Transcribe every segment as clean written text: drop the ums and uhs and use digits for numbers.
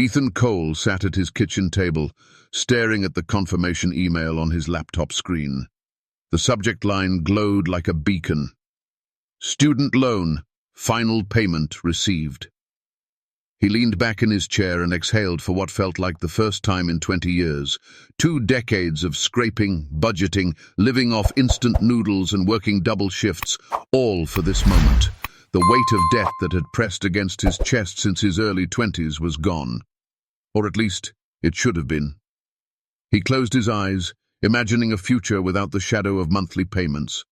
Ethan Cole sat at his kitchen table, staring at the confirmation email on his laptop screen. The subject line glowed like a beacon. Student loan, final payment received. He leaned back in his chair and exhaled for what felt like the first time in 20 years. 2 decades of scraping, budgeting, living off instant noodles and working double shifts, all for this moment. The weight of debt that had pressed against his chest since his early 20s was gone. Or at least, it should have been. He closed his eyes, imagining a future without the shadow of monthly payments.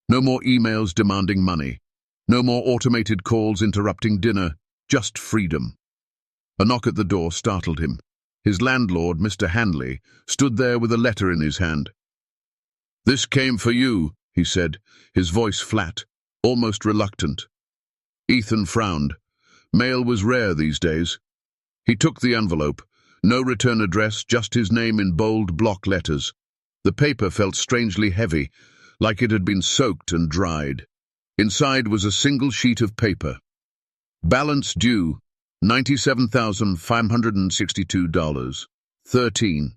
No more emails demanding money. No more automated calls interrupting dinner. Just freedom. A knock at the door startled him. His landlord, Mr. Hanley, stood there with a letter in his hand. "This came for you," he said, his voice flat, almost reluctant. Ethan frowned. Mail was rare these days. He took the envelope. No return address, just his name in bold block letters. The paper felt strangely heavy, like it had been soaked and dried. Inside was a single sheet of paper. Balance due, $97,562. 13.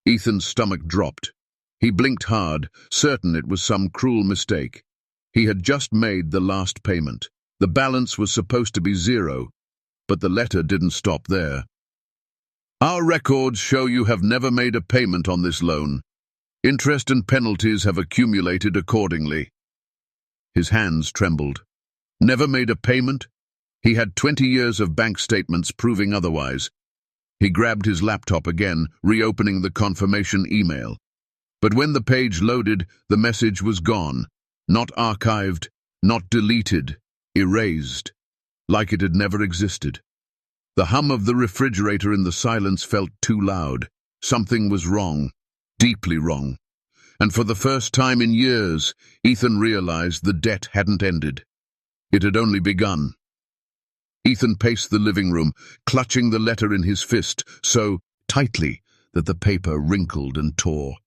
Ethan's stomach dropped. He blinked hard, certain it was some cruel mistake. He had just made the last payment. The balance was supposed to be 0, but the letter didn't stop there. "Our records show you have never made a payment on this loan. Interest and penalties have accumulated accordingly." His hands trembled. Never made a payment? He had 20 years of bank statements proving otherwise. He grabbed his laptop again, reopening the confirmation email. But when the page loaded, the message was gone. Not archived, not deleted, erased, like it had never existed. The hum of the refrigerator in the silence felt too loud. Something was wrong, deeply wrong. And for the first time in years, Ethan realized the debt hadn't ended. It had only begun. Ethan paced the living room, clutching the letter in his fist so tightly that the paper wrinkled and tore.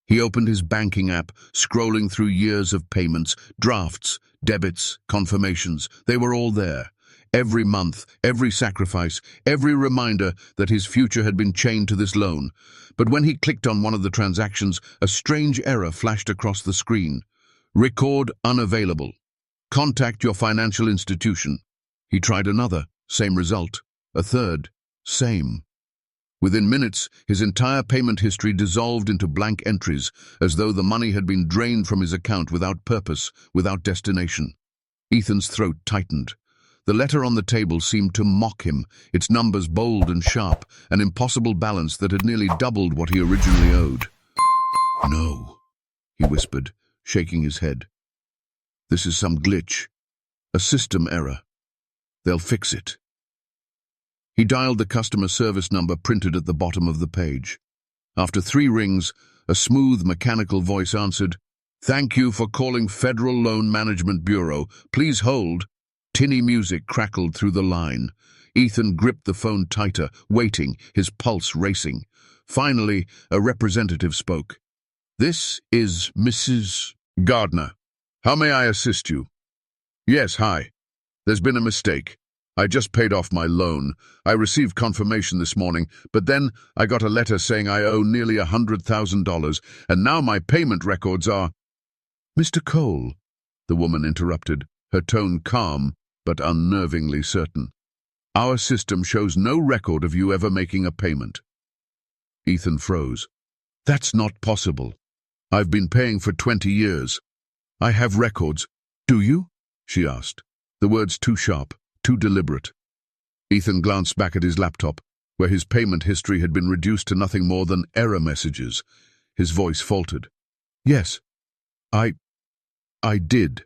He opened his banking app, scrolling through years of payments, drafts, debits, confirmations. They were all there. Every month, every sacrifice, every reminder that his future had been chained to this loan. But when he clicked on one of the transactions, a strange error flashed across the screen. "Record unavailable. Contact your financial institution." He tried another, same result. A third, same. Within minutes, his entire payment history dissolved into blank entries, as though the money had been drained from his account without purpose, without destination. Ethan's throat tightened. The letter on the table seemed to mock him, its numbers bold and sharp, an impossible balance that had nearly doubled what he originally owed. "No," he whispered, shaking his head. "This is some glitch. A system error. They'll fix it." He dialed the customer service number printed at the bottom of the page. After 3 rings, a smooth, mechanical voice answered, "Thank you for calling Federal Loan Management Bureau. Please hold." Tinny music crackled through the line. Ethan gripped the phone tighter, waiting, his pulse racing. Finally, a representative spoke. "This is Mrs. Gardner. How may I assist you?" "Yes, hi. There's been a mistake. I just paid off my loan. I received confirmation this morning, but then I got a letter saying I owe nearly $100,000, and now my payment records are—" "Mr. Cole," the woman interrupted, her tone calm but unnervingly certain. "Our system shows no record of you ever making a payment." Ethan froze. "That's not possible. I've been paying for 20 years. I have records." "Do you?" she asked, the words too sharp, too deliberate. Ethan glanced back at his laptop, where his payment history had been reduced to nothing more than error messages. His voice faltered. "Yes, I did."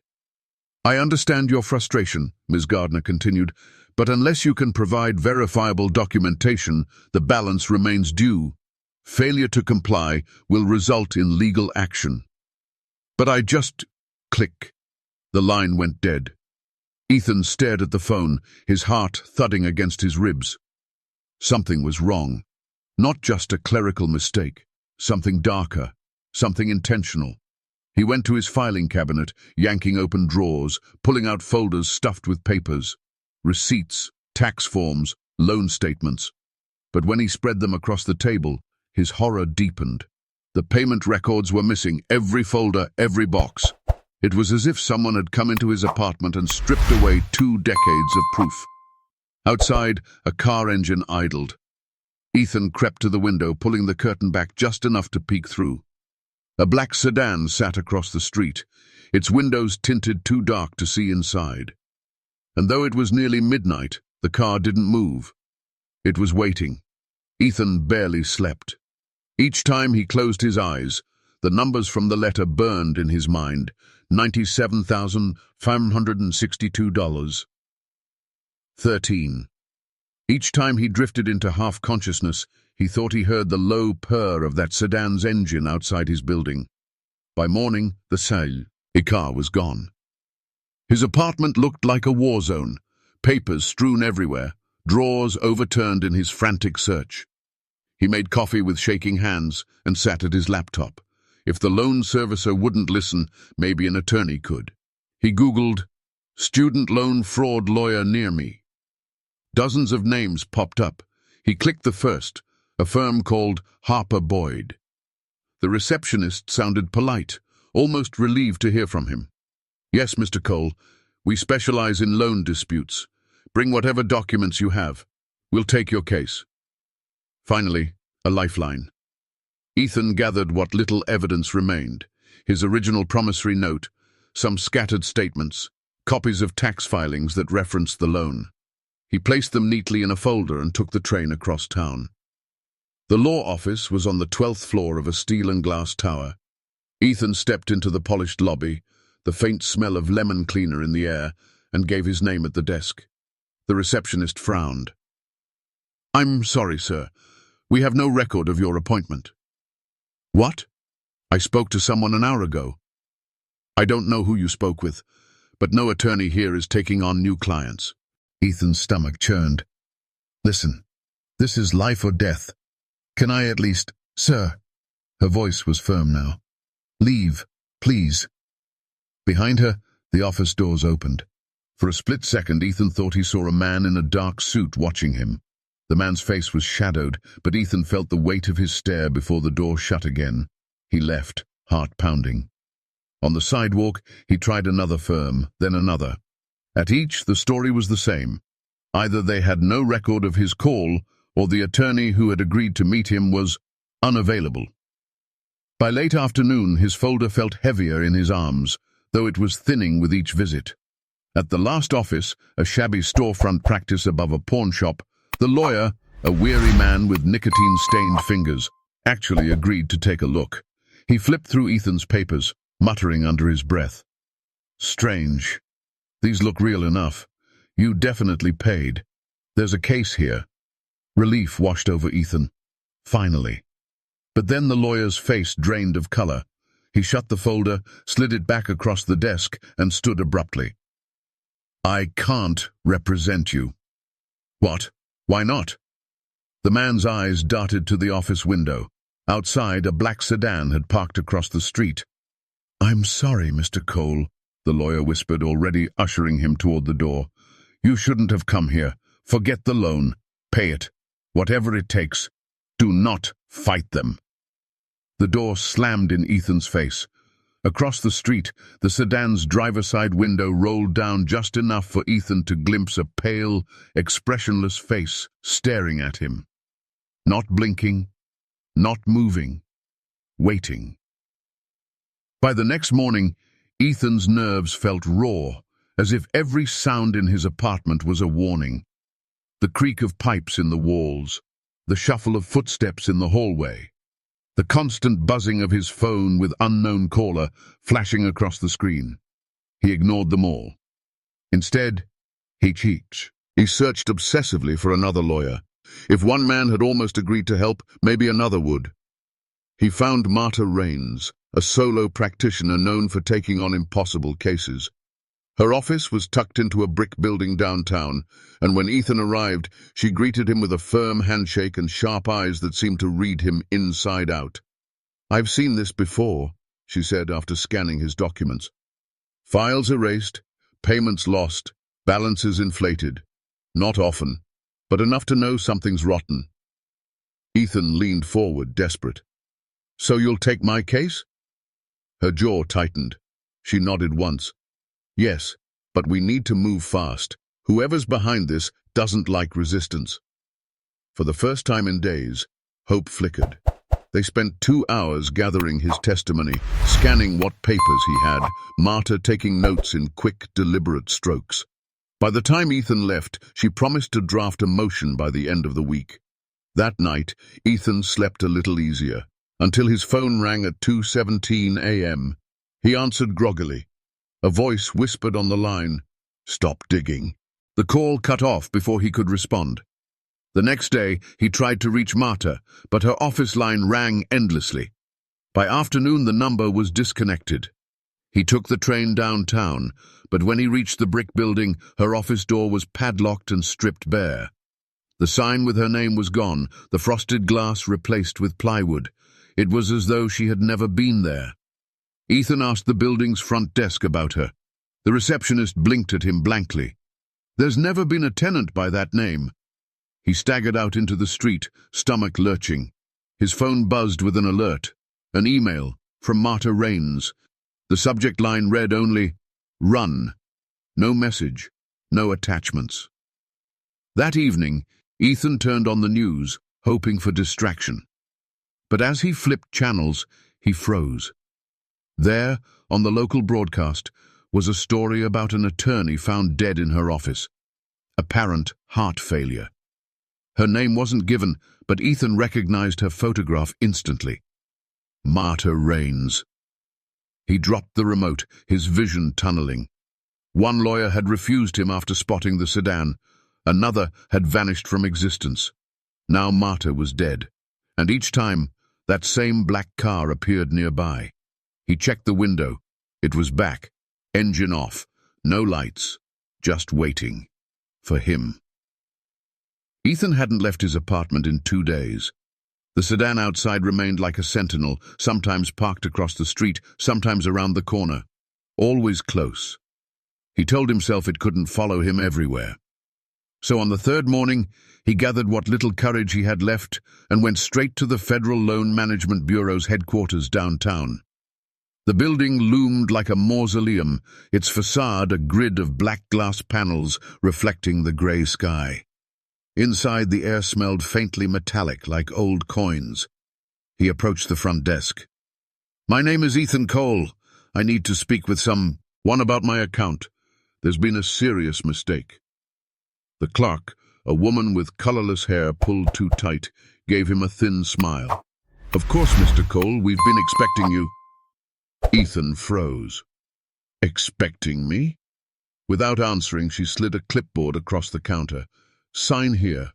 "I understand your frustration," Ms. Gardner continued, "but unless you can provide verifiable documentation, the balance remains due. Failure to comply will result in legal action." "But I just—" Click. The line went dead. Ethan stared at the phone, his heart thudding against his ribs. Something was wrong. Not just a clerical mistake. Something darker. Something intentional. He went to his filing cabinet, yanking open drawers, pulling out folders stuffed with papers. Receipts, tax forms, loan statements. But when he spread them across the table, his horror deepened. The payment records were missing, every folder, every box. It was as if someone had come into his apartment and stripped away 2 decades of proof. Outside, a car engine idled. Ethan crept to the window, pulling the curtain back just enough to peek through. A black sedan sat across the street, its windows tinted too dark to see inside. And though it was nearly midnight, the car didn't move. It was waiting. Ethan barely slept. Each time he closed his eyes, the numbers from the letter burned in his mind. $97,562. 13. Each time he drifted into half-consciousness, he thought he heard the low purr of that sedan's engine outside his building. By morning, the car was gone. His apartment looked like a war zone, papers strewn everywhere, drawers overturned in his frantic search. He made coffee with shaking hands and sat at his laptop. If the loan servicer wouldn't listen, maybe an attorney could. He Googled, "student loan fraud lawyer near me." Dozens of names popped up. He clicked the first, a firm called Harper Boyd. The receptionist sounded polite, almost relieved to hear from him. "Yes, Mr. Cole, we specialize in loan disputes. Bring whatever documents you have. We'll take your case." Finally, a lifeline. Ethan gathered what little evidence remained: his original promissory note, some scattered statements, copies of tax filings that referenced the loan. He placed them neatly in a folder and took the train across town. The law office was on the 12th floor of a steel and glass tower. Ethan stepped into the polished lobby, the faint smell of lemon cleaner in the air, and gave his name at the desk. The receptionist frowned. "I'm sorry, sir. We have no record of your appointment." "What? I spoke to someone an hour ago." "I don't know who you spoke with, but no attorney here is taking on new clients." Ethan's stomach churned. "Listen, this is life or death. Can I at least—" "Sir." Her voice was firm now. "Leave, please." Behind her, the office doors opened. For a split second, Ethan thought he saw a man in a dark suit watching him. The man's face was shadowed, but Ethan felt the weight of his stare before the door shut again. He left, heart pounding. On the sidewalk, he tried another firm, then another. At each, the story was the same. Either they had no record of his call, or the attorney who had agreed to meet him was unavailable. By late afternoon, his folder felt heavier in his arms, though it was thinning with each visit. At the last office, a shabby storefront practice above a pawn shop, the lawyer, a weary man with nicotine-stained fingers, actually agreed to take a look. He flipped through Ethan's papers, muttering under his breath. "Strange. These look real enough. You definitely paid. There's a case here." Relief washed over Ethan. Finally. But then the lawyer's face drained of color. He shut the folder, slid it back across the desk, and stood abruptly. "I can't represent you." "What? Why not?" The man's eyes darted to the office window. Outside, a black sedan had parked across the street. "I'm sorry, Mr. Cole," the lawyer whispered, already ushering him toward the door. "You shouldn't have come here. Forget the loan. Pay it. Whatever it takes. Do not fight them." The door slammed in Ethan's face. Across the street, the sedan's driver's side window rolled down just enough for Ethan to glimpse a pale, expressionless face staring at him. Not blinking, not moving, waiting. By the next morning, Ethan's nerves felt raw, as if every sound in his apartment was a warning. The creak of pipes in the walls, the shuffle of footsteps in the hallway, the constant buzzing of his phone with unknown caller flashing across the screen. He ignored them all. Instead, he searched obsessively for another lawyer. If one man had almost agreed to help, maybe another would. He found Marta Raines, a solo practitioner known for taking on impossible cases. Her office was tucked into a brick building downtown, and when Ethan arrived, she greeted him with a firm handshake and sharp eyes that seemed to read him inside out. "I've seen this before," she said after scanning his documents. "Files erased, payments lost, balances inflated. Not often. but enough to know something's rotten. Ethan leaned forward, desperate. So you'll take my case? Her jaw tightened. She nodded once. Yes, but we need to move fast. Whoever's behind this doesn't like resistance. For the first time in days, hope flickered. They spent 2 hours gathering his testimony, scanning what papers he had, Marta taking notes in quick, deliberate strokes. By the time Ethan left, she promised to draft a motion by the end of the week. That night, Ethan slept a little easier, until his phone rang at 2:17 a.m. He answered groggily. A voice whispered on the line, "Stop digging." The call cut off before he could respond. The next day, he tried to reach Marta, but her office line rang endlessly. By afternoon, the number was disconnected. He took the train downtown, but when he reached the brick building, her office door was padlocked and stripped bare. The sign with her name was gone, the frosted glass replaced with plywood. It was as though she had never been there. Ethan asked the building's front desk about her. The receptionist blinked at him blankly. "There's never been a tenant by that name." He staggered out into the street, stomach lurching. His phone buzzed with an alert. An email from Marta Raines. The subject line read only, "Run." No message, no attachments. That evening, Ethan turned on the news, hoping for distraction. But as he flipped channels, he froze. There, on the local broadcast, was a story about an attorney found dead in her office. Apparent heart failure. Her name wasn't given, but Ethan recognized her photograph instantly. Marta Raines. He dropped the remote, his vision tunneling. One lawyer had refused him after spotting the sedan. Another had vanished from existence. Now Marta was dead, and each time, that same black car appeared nearby. He checked the window. It was back, engine off, no lights, just waiting. For him. Ethan hadn't left his apartment in 2 days. The sedan outside remained like a sentinel, sometimes parked across the street, sometimes around the corner. Always close. He told himself it couldn't follow him everywhere. So on the third morning, he gathered what little courage he had left and went straight to the Federal Loan Management Bureau's headquarters downtown. The building loomed like a mausoleum, its facade a grid of black glass panels reflecting the grey sky. Inside, the air smelled faintly metallic, like old coins. He approached the front desk. "My name is Ethan Cole. I need to speak with someone about my account. There's been a serious mistake." The clerk, a woman with colorless hair pulled too tight, gave him a thin smile. "Of course, Mr. Cole, we've been expecting you." Ethan froze. "Expecting me?" Without answering, she slid a clipboard across the counter. "Sign here."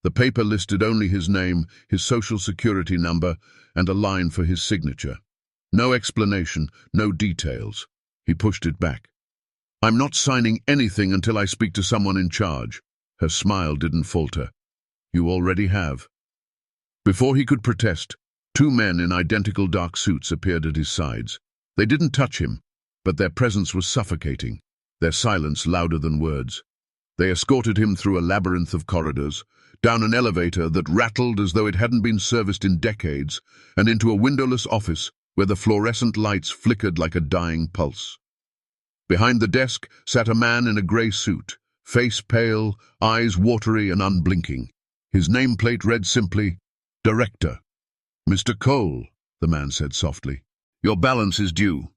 The paper listed only his name, his social security number, and a line for his signature. No explanation, no details. He pushed it back. "I'm not signing anything until I speak to someone in charge." Her smile didn't falter. "You already have." Before he could protest, 2 men in identical dark suits appeared at his sides. They didn't touch him, but their presence was suffocating, their silence louder than words. They escorted him through a labyrinth of corridors, down an elevator that rattled as though it hadn't been serviced in decades, and into a windowless office where the fluorescent lights flickered like a dying pulse. Behind the desk sat a man in a grey suit, face pale, eyes watery and unblinking. His nameplate read simply, "Director." "Mr. Cole," the man said softly, "your balance is due."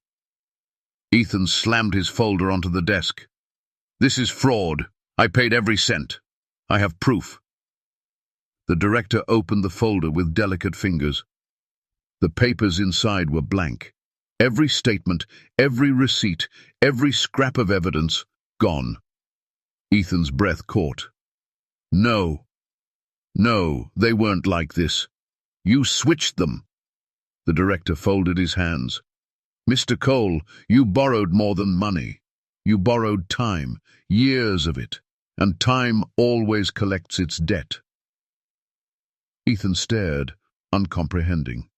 Ethan slammed his folder onto the desk. "This is fraud. I paid every cent. I have proof." The director opened the folder with delicate fingers. The papers inside were blank. Every statement, every receipt, every scrap of evidence, gone. Ethan's breath caught. "No. No, they weren't like this. You switched them." The director folded his hands. "Mr. Cole, you borrowed more than money. You borrowed time, years of it, and time always collects its debt." Ethan stared, uncomprehending.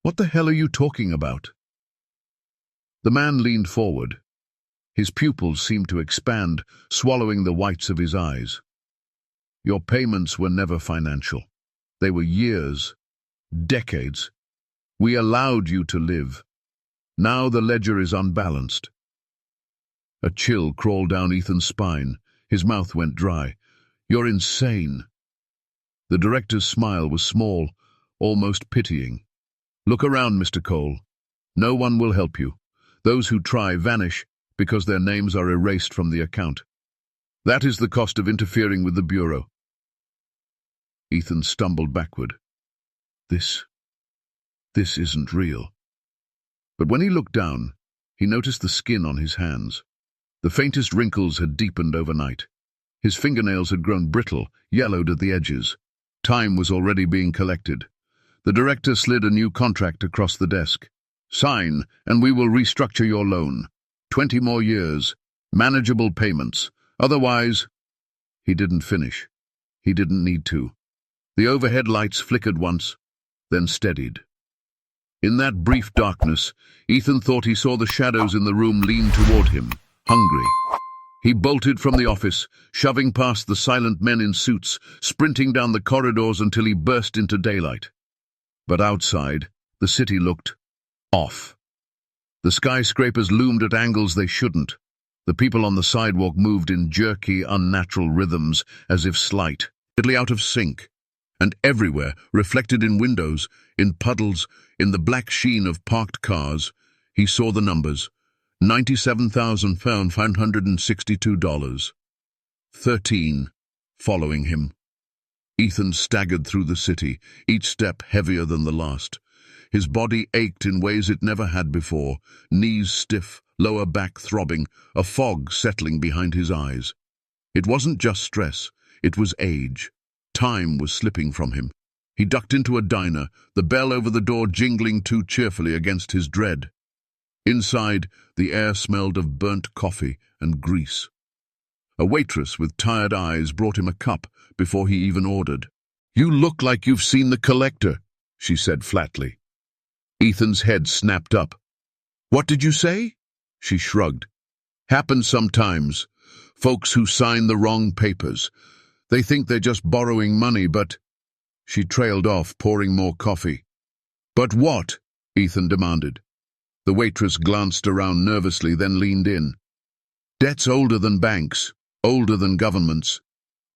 "What the hell are you talking about?" The man leaned forward. His pupils seemed to expand, swallowing the whites of his eyes. Your payments were never financial. They were years, decades. We allowed you to live. Now the ledger is unbalanced. A chill crawled down Ethan's spine. His mouth went dry. You're insane. The director's smile was small, almost pitying. Look around, Mr. Cole. No one will help you. Those who try vanish because their names are erased from the account. That is the cost of interfering with the Bureau. Ethan stumbled backward. This isn't real. But when he looked down, he noticed the skin on his hands. The faintest wrinkles had deepened overnight. His fingernails had grown brittle, yellowed at the edges. Time was already being collected. The director slid a new contract across the desk. Sign, and we will restructure your loan. 20 more years. Manageable payments. Otherwise... He didn't finish. He didn't need to. The overhead lights flickered once, then steadied. In that brief darkness, Ethan thought he saw the shadows in the room lean toward him, hungry. He bolted from the office, shoving past the silent men in suits, sprinting down the corridors until he burst into daylight. But outside, the city looked off. The skyscrapers loomed at angles they shouldn't. The people on the sidewalk moved in jerky, unnatural rhythms, as if slightly out of sync. And everywhere, reflected in windows, in puddles, in the black sheen of parked cars, he saw the numbers. $97,562. 13 following him. Ethan staggered through the city, each step heavier than the last. His body ached in ways it never had before, knees stiff, lower back throbbing, a fog settling behind his eyes. It wasn't just stress, it was age. Time was slipping from him. He ducked into a diner, the bell over the door jingling too cheerfully against his dread. Inside, the air smelled of burnt coffee and grease. A waitress with tired eyes brought him a cup before he even ordered. "You look like you've seen the collector," she said flatly. Ethan's head snapped up. "What did you say?" She shrugged. "Happens sometimes. Folks who sign the wrong papers. They think they're just borrowing money, but—" She trailed off, pouring more coffee. "But what?" Ethan demanded. The waitress glanced around nervously, then leaned in. "Debt's older than banks, older than governments.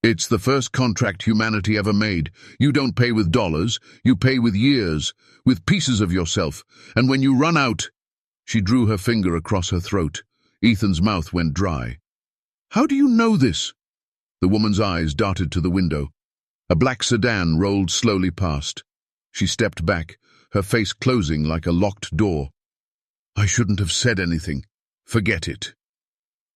It's the first contract humanity ever made. You don't pay with dollars, you pay with years, with pieces of yourself, and when you run out—" She drew her finger across her throat. Ethan's mouth went dry. "How do you know this?" The woman's eyes darted to the window. A black sedan rolled slowly past. She stepped back, her face closing like a locked door. "I shouldn't have said anything. Forget it."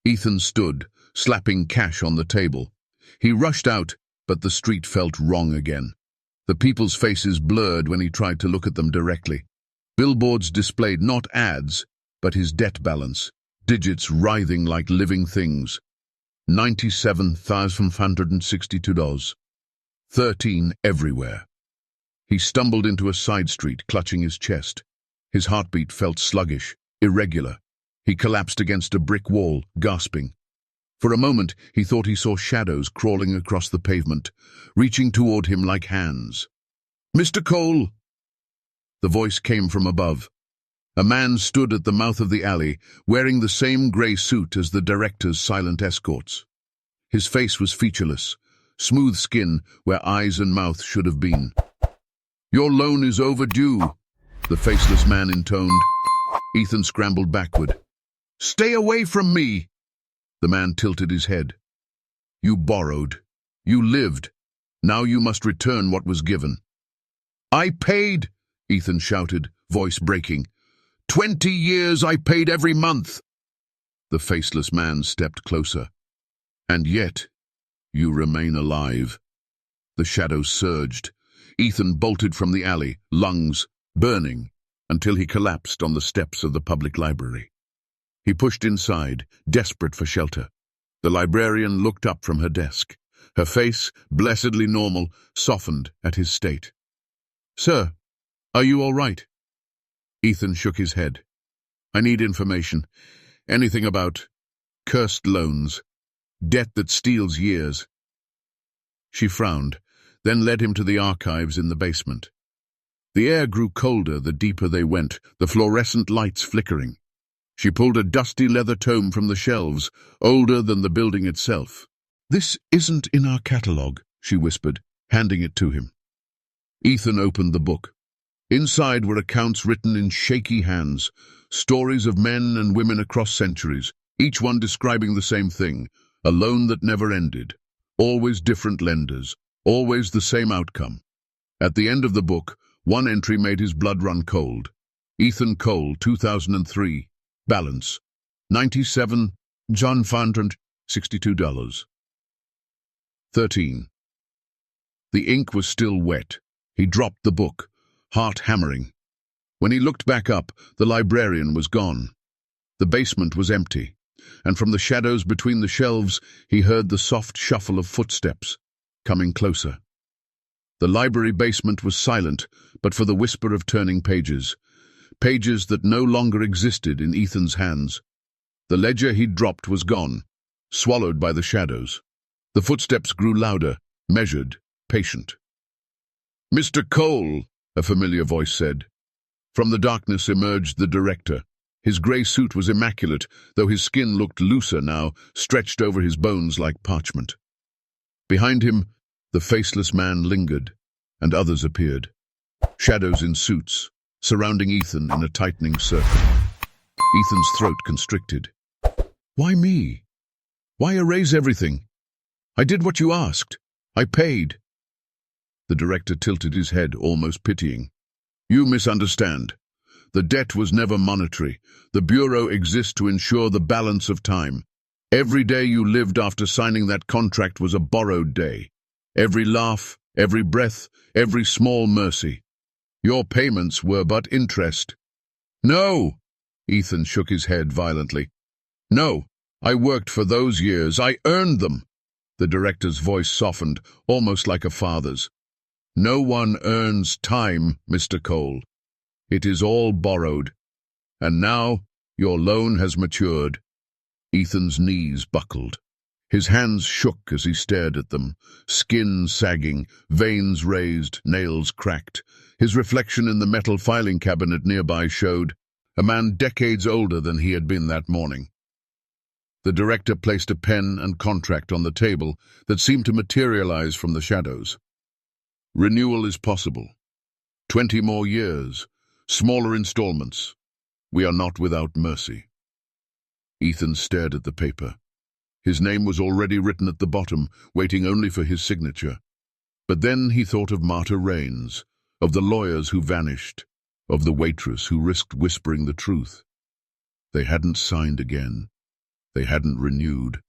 Ethan stood, slapping cash on the table. He rushed out, but the street felt wrong again. The people's faces blurred when he tried to look at them directly. Billboards displayed not ads, but his debt balance, digits writhing like living things. $97,562. 13 everywhere. He stumbled into a side street, clutching his chest. His heartbeat felt sluggish, irregular. He collapsed against a brick wall, gasping. For a moment, he thought he saw shadows crawling across the pavement, reaching toward him like hands. "Mr. Cole!" The voice came from above. A man stood at the mouth of the alley, wearing the same grey suit as the director's silent escorts. His face was featureless, smooth skin where eyes and mouth should have been. "Your loan is overdue," the faceless man intoned. Ethan scrambled backward. "Stay away from me!" The man tilted his head. "You borrowed. You lived. Now you must return what was given." "I paid," Ethan shouted, voice breaking. 20 years I paid every month." The faceless man stepped closer. "And yet, you remain alive." The shadows surged. Ethan bolted from the alley, lungs burning, until he collapsed on the steps of the public library. He pushed inside, desperate for shelter. The librarian looked up from her desk. Her face, blessedly normal, softened at his state. "Sir, are you all right?" Ethan shook his head. "I need information. Anything about cursed loans. Debt that steals years." She frowned, then led him to the archives in the basement. The air grew colder the deeper they went, the fluorescent lights flickering. She pulled a dusty leather tome from the shelves, older than the building itself. "This isn't in our catalogue," she whispered, handing it to him. Ethan opened the book. Inside were accounts written in shaky hands, stories of men and women across centuries, each one describing the same thing, a loan that never ended. Always different lenders, always the same outcome. At the end of the book, one entry made his blood run cold. Ethan Cole, 2003. Balance. 97, John Fandrand, $62. 13. The ink was still wet. He dropped the book, heart hammering. When he looked back up, the librarian was gone. The basement was empty, and from the shadows between the shelves, he heard the soft shuffle of footsteps, coming closer. The library basement was silent, but for the whisper of turning pages. Pages that no longer existed in Ethan's hands. The ledger he'd dropped was gone, swallowed by the shadows. The footsteps grew louder, measured, patient. "Mr. Cole," a familiar voice said. From the darkness emerged the director. His grey suit was immaculate, though his skin looked looser now, stretched over his bones like parchment. Behind him, the faceless man lingered, and others appeared. Shadows in suits, surrounding Ethan in a tightening circle. Ethan's throat constricted. "Why me? Why erase everything? I did what you asked. I paid." The director tilted his head, almost pitying. "You misunderstand. The debt was never monetary. The Bureau exists to ensure the balance of time. Every day you lived after signing that contract was a borrowed day. Every laugh, every breath, every small mercy. Your payments were but interest." "No!" Ethan shook his head violently. "No, I worked for those years. I earned them." The director's voice softened, almost like a father's. "No one earns time, Mr. Cole. It is all borrowed. And now your loan has matured." Ethan's knees buckled. His hands shook as he stared at them, skin sagging, veins raised, nails cracked. His reflection in the metal filing cabinet nearby showed a man decades older than he had been that morning. The director placed a pen and contract on the table that seemed to materialize from the shadows. "Renewal is possible. 20 more years, smaller installments. We are not without mercy." Ethan stared at the paper. His name was already written at the bottom, waiting only for his signature. But then he thought of Marta Raines, of the lawyers who vanished, of the waitress who risked whispering the truth. They hadn't signed again. They hadn't renewed.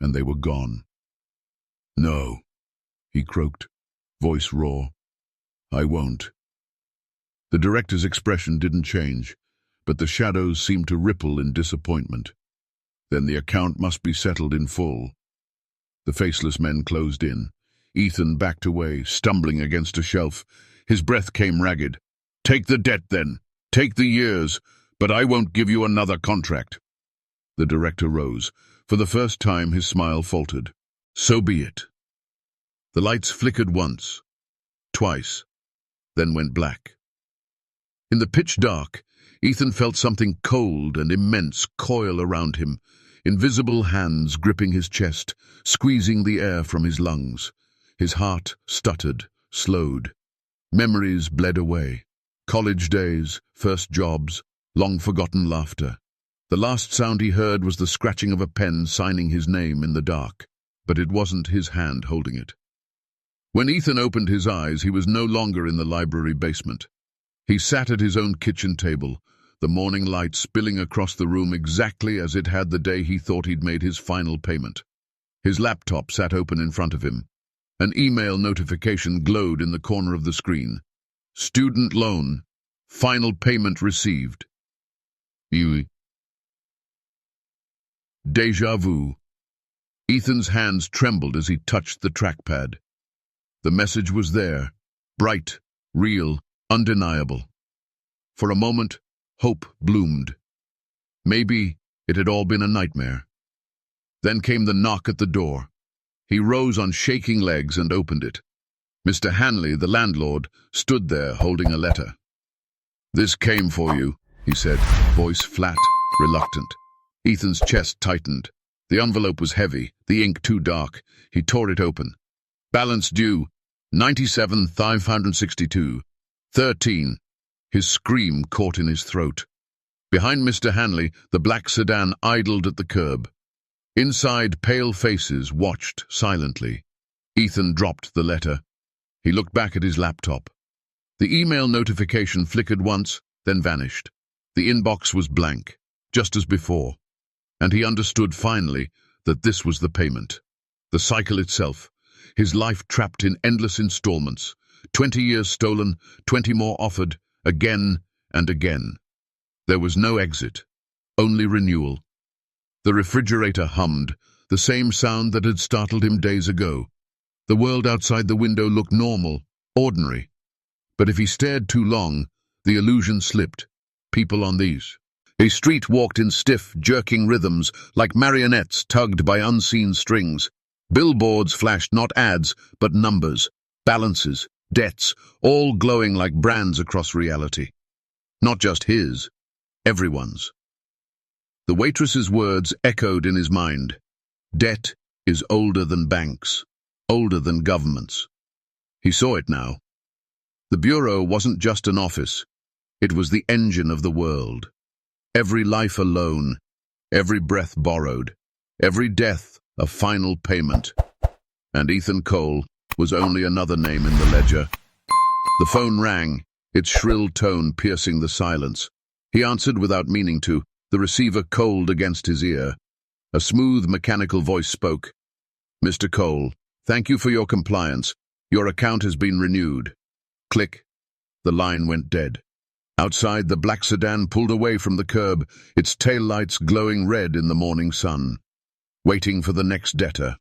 And they were gone. "No," he croaked, voice raw. "I won't." The director's expression didn't change, but the shadows seemed to ripple in disappointment. Then the account must be settled in full. The faceless men closed in. Ethan backed away, stumbling against a shelf. His breath came ragged. "Take the debt, then. Take the years, but I won't give you another contract." The director rose. For the first time, his smile faltered. "So be it." The lights flickered once, twice, then went black. In the pitch dark, Ethan felt something cold and immense coil around him, invisible hands gripping his chest, squeezing the air from his lungs. His heart stuttered, slowed. Memories bled away. College days, first jobs, long-forgotten laughter. The last sound he heard was the scratching of a pen signing his name in the dark, but it wasn't his hand holding it. When Ethan opened his eyes, he was no longer in the library basement. He sat at his own kitchen table, the morning light spilling across the room exactly as it had the day he thought he'd made his final payment. His laptop sat open in front of him. An email notification glowed in the corner of the screen. "Student loan. Final payment received." Deja vu. Ethan's hands trembled as he touched the trackpad. The message was there, bright, real, undeniable. For a moment, hope bloomed. Maybe it had all been a nightmare. Then came the knock at the door. He rose on shaking legs and opened it. Mr. Hanley, the landlord, stood there holding a letter. "This came for you," he said, voice flat, reluctant. Ethan's chest tightened. The envelope was heavy, the ink too dark. He tore it open. "Balance due, 97,562. 13. His scream caught in his throat. Behind Mr. Hanley, the black sedan idled at the curb. Inside, pale faces watched silently. Ethan dropped the letter. He looked back at his laptop. The email notification flickered once, then vanished. The inbox was blank, just as before. And he understood finally that this was the payment. The cycle itself. His life trapped in endless installments. 20 years stolen, 20 more offered, again and again. There was no exit, only renewal. The refrigerator hummed, the same sound that had startled him days ago. The world outside the window looked normal, ordinary. But if he stared too long, the illusion slipped. People on these. A street walked in stiff, jerking rhythms, like marionettes tugged by unseen strings. Billboards flashed not ads, but numbers, balances, debts, all glowing like brands across reality. Not just his, everyone's. The waitress's words echoed in his mind. Debt is older than banks, older than governments. He saw it now. The bureau wasn't just an office. It was the engine of the world. Every life a loan, every breath borrowed, every death a final payment. And Ethan Cole was only another name in the ledger. The phone rang, its shrill tone piercing the silence. He answered without meaning to, the receiver cold against his ear. A smooth, mechanical voice spoke. "Mr. Cole, thank you for your compliance. Your account has been renewed." Click. The line went dead. Outside, the black sedan pulled away from the curb, its taillights glowing red in the morning sun. Waiting for the next debtor.